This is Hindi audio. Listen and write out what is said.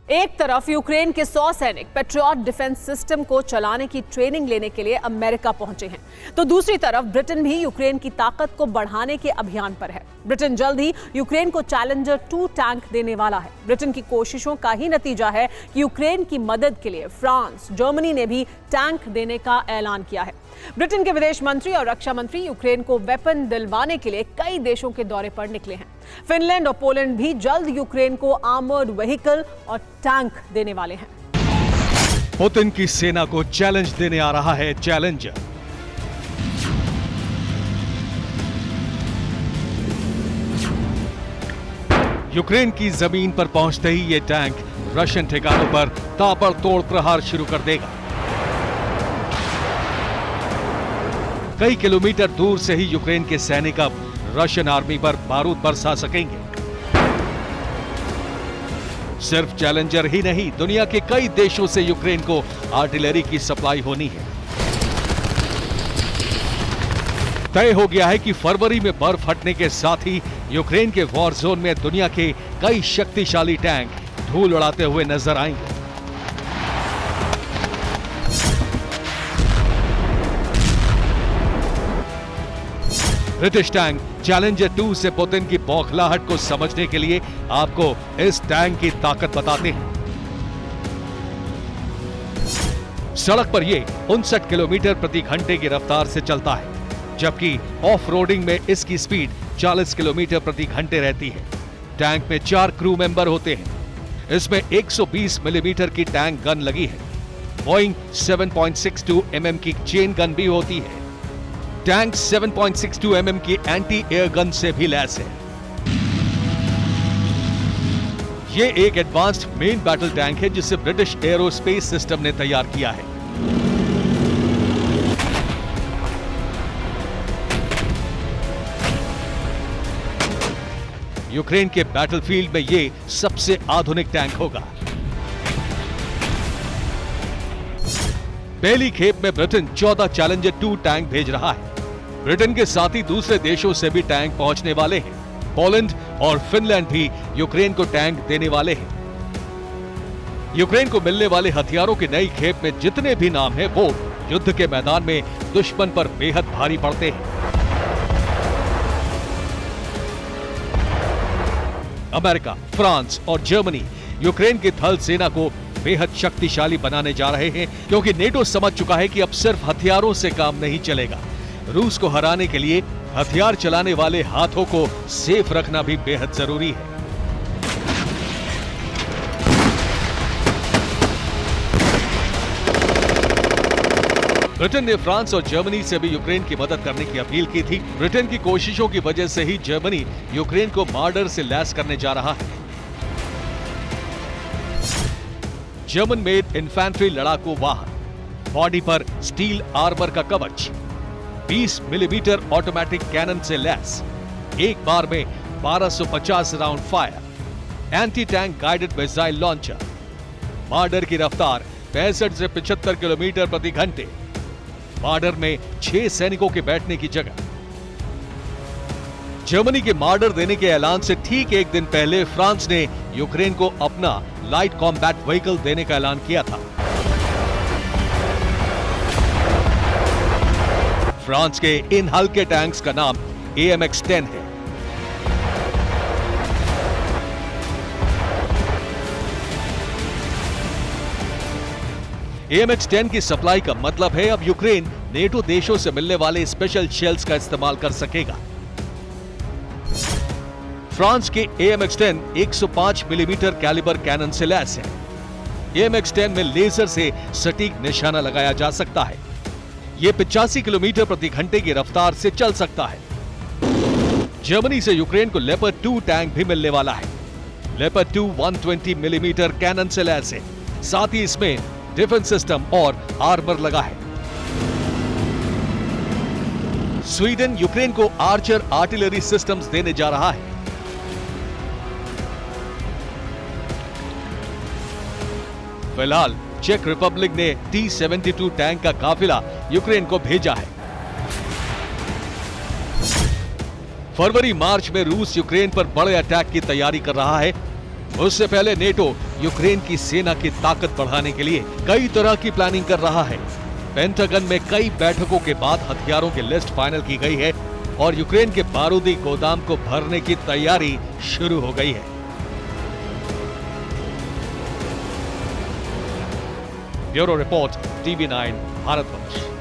एक तरफ यूक्रेन के 100 सैनिक पेट्रियट डिफेंस सिस्टम को चलाने की ट्रेनिंग लेने के लिए अमेरिका पहुंचे हैं, तो दूसरी तरफ ब्रिटेन भी यूक्रेन की ताकत को बढ़ाने के अभियान पर है। ब्रिटेन जल्द ही यूक्रेन को चैलेंजर 2 टैंक देने वाला है। ब्रिटेन की कोशिशों का ही नतीजा है कि यूक्रेन की मदद के लिए फ्रांस, जर्मनी ने भी टैंक देने का ऐलान किया है। ब्रिटेन के विदेश मंत्री और रक्षा मंत्री यूक्रेन को वेपन दिलवाने के लिए कई देशों के दौरे पर निकले हैं। फिनलैंड और पोलैंड भी जल्द यूक्रेन को आर्मर्ड व्हीकल और टैंक देने वाले हैं। पुतिन की सेना को चैलेंज देने आ रहा है चैलेंजर। यूक्रेन की जमीन पर पहुंचते ही ये टैंक रशियन ठिकानों पर ताबड़तोड़ प्रहार शुरू कर देगा। कई किलोमीटर दूर से ही यूक्रेन के सैनिक अब रशियन आर्मी पर बारूद बरसा सकेंगे। सिर्फ चैलेंजर ही नहीं, दुनिया के कई देशों से यूक्रेन को आर्टिलरी की सप्लाई होनी है। तय हो गया है कि फरवरी में बर्फ हटने के साथ ही यूक्रेन के वॉर जोन में दुनिया के कई शक्तिशाली टैंक धूल उड़ाते हुए नजर आएंगे। ब्रिटिश टैंक चैलेंजर 2 से पुतिन की बौखलाहट को समझने के लिए आपको इस टैंक की ताकत बताते हैं। सड़क पर यह 59 किलोमीटर प्रति घंटे की रफ्तार से चलता है, जबकि ऑफ रोडिंग में इसकी स्पीड 40 किलोमीटर प्रति घंटे रहती है। टैंक में 4 क्रू मेंबर होते हैं। इसमें 120 मिलीमीटर की टैंक गन लगी है। बोइंग 7.62 mm की चेन गन भी होती है। टैंक 7.62 mm की एंटी एयर गन से भी लैस है। ये एक एडवांस्ड मेन बैटल टैंक है जिसे ब्रिटिश एरोस्पेस सिस्टम ने तैयार किया है। यूक्रेन के बैटलफील्ड में ये सबसे आधुनिक टैंक होगा। पहली खेप में ब्रिटेन 14 चैलेंजर 2 टैंक भेज रहा है। ब्रिटेन के साथ ही दूसरे देशों से भी टैंक पहुंचने वाले हैं। पोलैंड और फिनलैंड भी यूक्रेन को टैंक देने वाले हैं। यूक्रेन को मिलने वाले हथियारों की नई खेप में जितने भी नाम हैं, वो युद्ध के मैदान में दुश्मन पर बेहद भारी पड़ते हैं। अमेरिका, फ्रांस और जर्मनी यूक्रेन की थल सेना को बेहद शक्तिशाली बनाने जा रहे हैं, क्योंकि नेटो समझ चुका है कि अब सिर्फ हथियारों से काम नहीं चलेगा। रूस को हराने के लिए हथियार चलाने वाले हाथों को सेफ रखना भी बेहद जरूरी है। ब्रिटेन ने फ्रांस और जर्मनी से भी यूक्रेन की मदद करने की अपील की थी। ब्रिटेन की कोशिशों की वजह से ही जर्मनी यूक्रेन को मार्डर से लैस करने जा रहा है। जर्मन मेड इन्फैंट्री लड़ाकू वाहन, बॉडी पर स्टील आर्मर का कवच, 20 मिलीमीटर ऑटोमेटिक कैनन से लैस, एक बार में 1250 round fire, anti tank guided missile launcher, Marder की रफ्तार 65 से 75 किलोमीटर प्रति घंटे, मार्डर में 6 सैनिकों के बैठने की जगह। जर्मनी के मार्डर देने के ऐलान से ठीक एक दिन पहले फ्रांस ने यूक्रेन को अपना लाइट कॉम्बैट व्हीकल देने का ऐलान किया था। फ्रांस के इन हल्के टैंक्स का नाम AMX-10 है। AMX-10 की सप्लाई का मतलब है अब यूक्रेन नेटो देशों से मिलने वाले स्पेशल शेल्स का इस्तेमाल कर सकेगा। फ्रांस के AMX-10 105 मिलीमीटर कैलिबर कैनन से लैस है। AMX-10 में लेजर से सटीक निशाना लगाया जा सकता है। यह 85 किलोमीटर प्रति घंटे की रफ्तार से चल सकता है। जर्मनी से यूक्रेन को लेपर्ड 2 टैंक भी मिलने वाला है। लेपर्ड 2 120 मिलीमीटर कैनन से लैस है। साथ ही इसमें डिफेंस सिस्टम और आर्मर लगा है। स्वीडन यूक्रेन को आर्चर आर्टिलरी सिस्टम्स देने जा रहा है। फिलहाल चेक रिपब्लिक ने T-72 टैंक का काफिला यूक्रेन को भेजा है। फरवरी मार्च में रूस यूक्रेन पर बड़े अटैक की तैयारी कर रहा है। उससे पहले नेटो यूक्रेन की सेना की ताकत बढ़ाने के लिए कई तरह की प्लानिंग कर रहा है। पेंटागन में कई बैठकों के बाद हथियारों की लिस्ट फाइनल की गई है और यूक्रेन के बारूदी गोदाम को भरने की तैयारी शुरू हो गई है। Bureau report, TV9 Bharatvarsh.